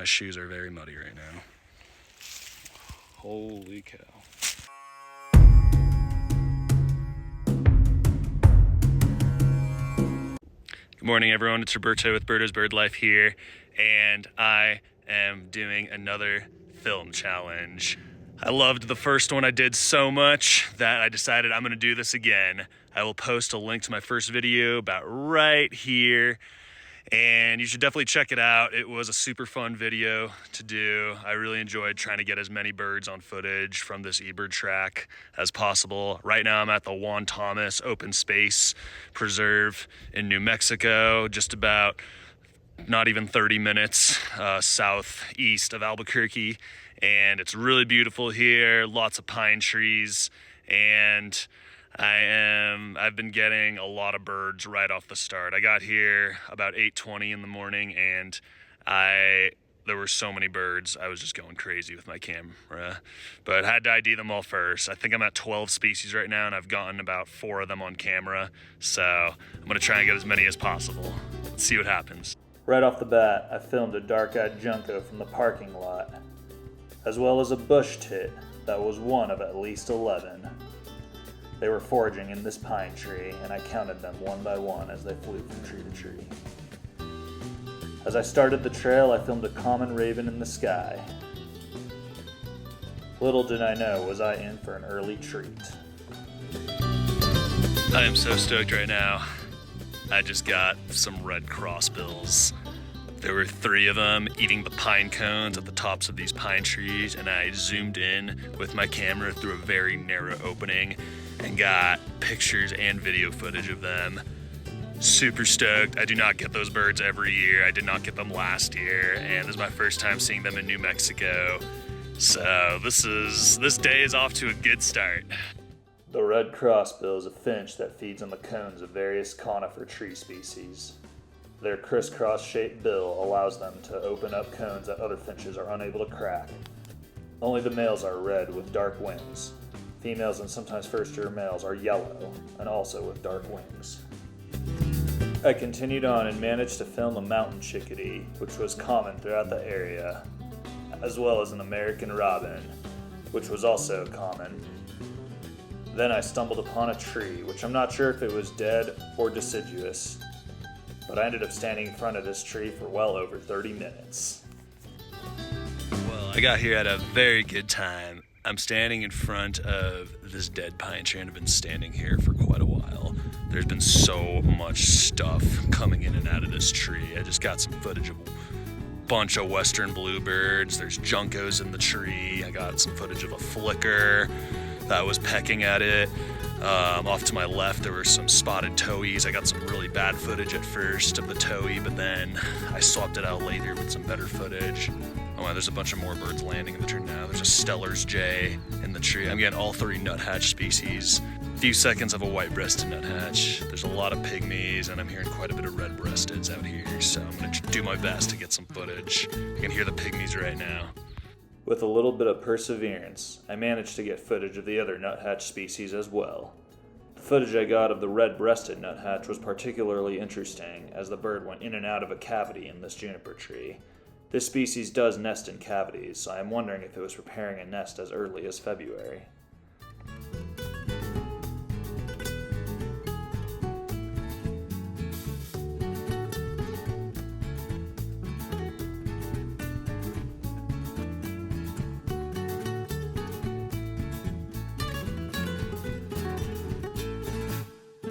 My shoes are very muddy right now. Holy cow. Good morning, everyone. It's Roberto with Birdo's Bird Life here, and I am doing another film challenge. I loved the first one I did so much that I decided I'm gonna do this again. I will post a link to my first video about right here, and you should definitely check it out. It was a super fun video to do. I really enjoyed trying to get as many birds on footage from this Ebird track as possible. Right now I'm at the Juan Open Space Preserve in New Mexico, just about not even 30 minutes southeast of Albuquerque. And it's really beautiful here, lots of pine trees, and I've been getting a lot of birds right off the start. I got here about 8:20 in the morning, and there were so many birds. I was just going crazy with my camera, but I had to ID them all first. I think I'm at 12 species right now, and I've gotten about 4 of them on camera. So I'm gonna try and get as many as possible. Let's see what happens. Right off the bat, I filmed a dark-eyed junco from the parking lot, as well as a bush tit that was one of at least 11. They were foraging in this pine tree, and I counted them one by one as they flew from tree to tree. As I started the trail, I filmed a common raven in the sky. Little did I know was I in for an early treat. I am so stoked right now. I just got some red crossbills. There were 3 of them eating the pine cones at the tops of these pine trees, and I zoomed in with my camera through a very narrow opening and got pictures and video footage of them. Super stoked. I do not get those birds every year. I did not get them last year, and this is my first time seeing them in New Mexico. So this day is off to a good start. The red crossbill is a finch that feeds on the cones of various conifer tree species. Their crisscross-shaped bill allows them to open up cones that other finches are unable to crack. Only the males are red with dark wings. Females and sometimes first-year males are yellow and also with dark wings. I continued on and managed to film a mountain chickadee, which was common throughout the area, as well as an American robin, which was also common. Then I stumbled upon a tree, which I'm not sure if it was dead or deciduous, but I ended up standing in front of this tree for well over 30 minutes. Well, I got here at a very good time. I'm standing in front of this dead pine tree, and I've been standing here for quite a while. There's been so much stuff coming in and out of this tree. I just got some footage of a bunch of western bluebirds. There's juncos in the tree. I got some footage of a flicker that was pecking at it. Off to my left, there were some spotted towhees. I got some really bad footage at first of the towhee, but then I swapped it out later with some better footage. Oh, wow, there's a bunch of more birds landing in the tree now. There's a Stellar's jay in the tree. I'm getting all 3 nuthatch species. A few seconds of a white-breasted nuthatch. There's a lot of pygmies, and I'm hearing quite a bit of red-breasteds out here, so I'm gonna do my best to get some footage. You can hear the pygmies right now. With a little bit of perseverance, I managed to get footage of the other nuthatch species as well. The footage I got of the red-breasted nuthatch was particularly interesting, as the bird went in and out of a cavity in this juniper tree. This species does nest in cavities, so I am wondering if it was preparing a nest as early as February.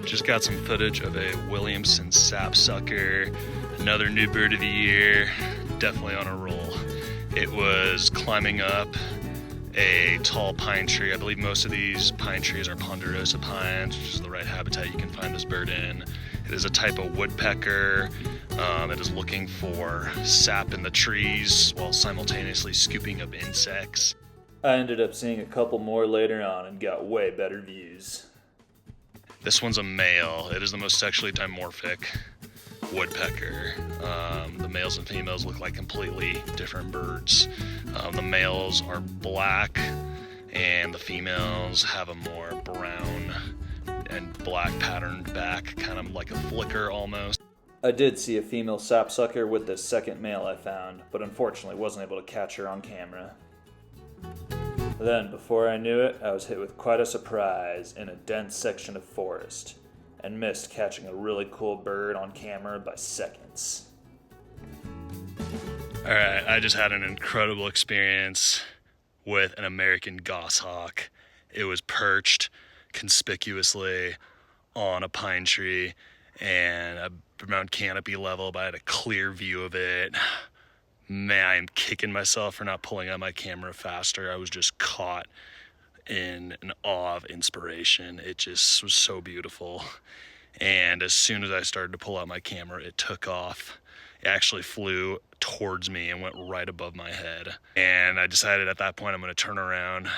Just got some footage of a Williamson sapsucker, another new bird of the year, definitely on a roll. It was climbing up a tall pine tree. I believe most of these pine trees are ponderosa pines, which is the right habitat you can find this bird in. It is a type of woodpecker. It is looking for sap in the trees while simultaneously scooping up insects. I ended up seeing a couple more later on and got way better views. This one's a male. It is the most sexually dimorphic woodpecker. The males and females look like completely different birds. The males are black and the females have a more brown and black patterned back, kind of like a flicker almost. I did see a female sapsucker with the second male I found, but unfortunately wasn't able to catch her on camera. Then, before I knew it, I was hit with quite a surprise in a dense section of forest, and missed catching a really cool bird on camera by seconds. Alright, I just had an incredible experience with an American goshawk. It was perched conspicuously on a pine tree and around canopy level, but I had a clear view of it. Man, I am kicking myself for not pulling out my camera faster. I was just caught in an awe of inspiration. It just was so beautiful. And as soon as I started to pull out my camera, it took off. It actually flew towards me and went right above my head. And I decided at that point I'm going to turn around.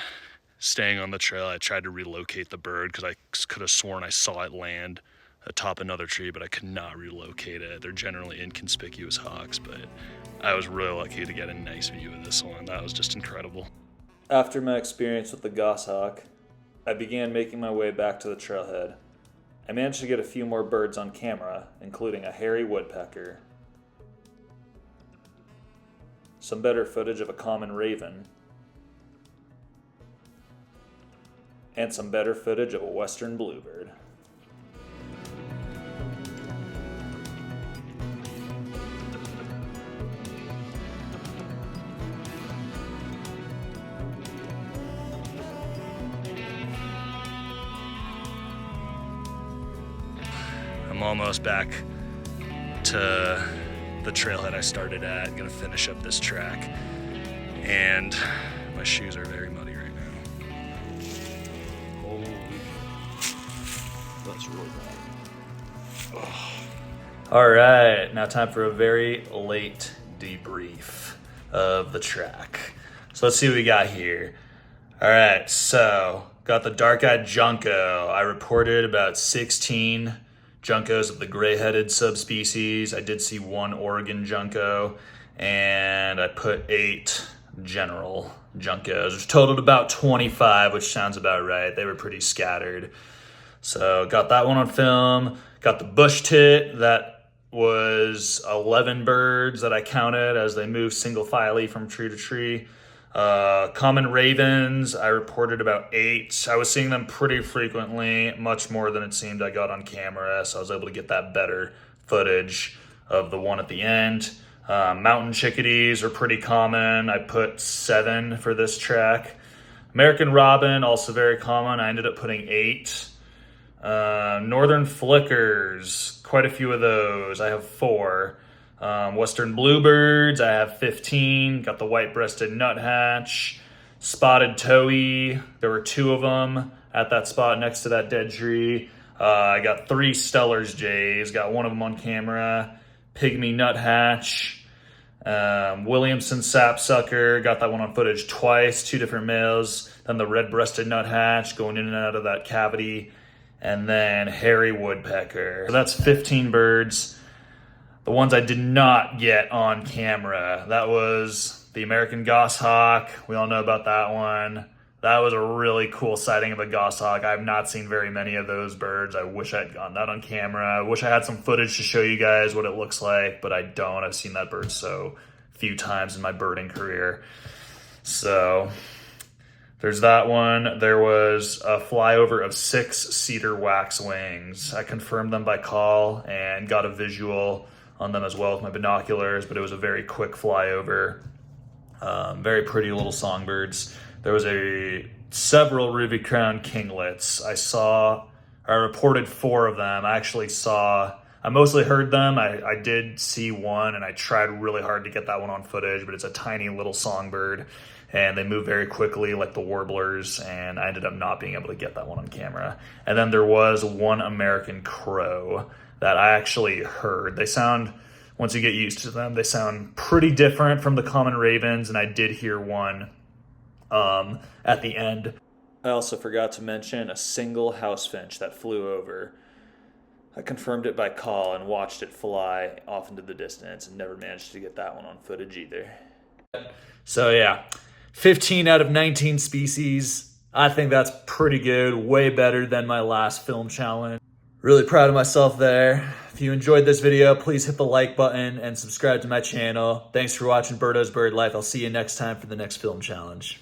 Staying on the trail, I tried to relocate the bird because I could have sworn I saw it land atop another tree, but I could not relocate it. They're generally inconspicuous hawks, but I was really lucky to get a nice view of this one. That was just incredible. After my experience with the goshawk, I began making my way back to the trailhead. I managed to get a few more birds on camera, including a hairy woodpecker, some better footage of a common raven, and some better footage of a western bluebird. I'm almost back to the trailhead I started at. Gonna finish up this track, and my shoes are very muddy right now. Holy, that's really bad. All right, now time for a very late debrief of the track. So let's see what we got here. All right, so got the dark-eyed junco. I reported about 16 juncos of the gray-headed subspecies. I did see one Oregon junco, and I put 8 general juncos, which totaled about 25, which sounds about right. They were pretty scattered. So got that one on film. Got the bush tit. That was 11 birds that I counted as they moved single-filely from tree to tree. Common ravens, I reported about 8. I was seeing them pretty frequently, much more than it seemed I got on camera, so I was able to get that better footage of the one at the end. Mountain chickadees are pretty common. I put 7 for this track. American robin, also very common. I ended up putting 8. Northern flickers, quite a few of those. I have 4. Western bluebirds, I have 15. Got the white-breasted nuthatch. Spotted towhee, there were 2 of them at that spot next to that dead tree. I got 3 Stellar's jays, got one of them on camera. Pygmy nuthatch. Williamson sapsucker, got that one on footage twice, 2 different males. Then the red-breasted nuthatch going in and out of that cavity. And then hairy woodpecker. So that's 15 birds. The ones I did not get on camera, that was the American goshawk. We all know about that one. That was a really cool sighting of a goshawk. I've not seen very many of those birds. I wish I'd gotten that on camera. I wish I had some footage to show you guys what it looks like, but I don't. I've seen that bird so few times in my birding career. So there's that one. There was a flyover of 6 cedar waxwings. I confirmed them by call and got a visual on them as well with my binoculars, but it was a very quick flyover. Very pretty little songbirds. There was several ruby-crowned kinglets. I reported 4 of them. I mostly heard them. I did see one, and I tried really hard to get that one on footage, but it's a tiny little songbird, and they move very quickly like the warblers, and I ended up not being able to get that one on camera. And then there was one American crow that I actually heard. They sound, once you get used to them, they sound pretty different from the common ravens, and I did hear one at the end. I also forgot to mention a single house finch that flew over. I confirmed it by call and watched it fly off into the distance and never managed to get that one on footage either. So yeah, 15 out of 19 species. I think that's pretty good, way better than my last film challenge. Really proud of myself there. If you enjoyed this video, please hit the like button and subscribe to my channel. Thanks for watching Birdo's Bird Life. I'll see you next time for the next film challenge.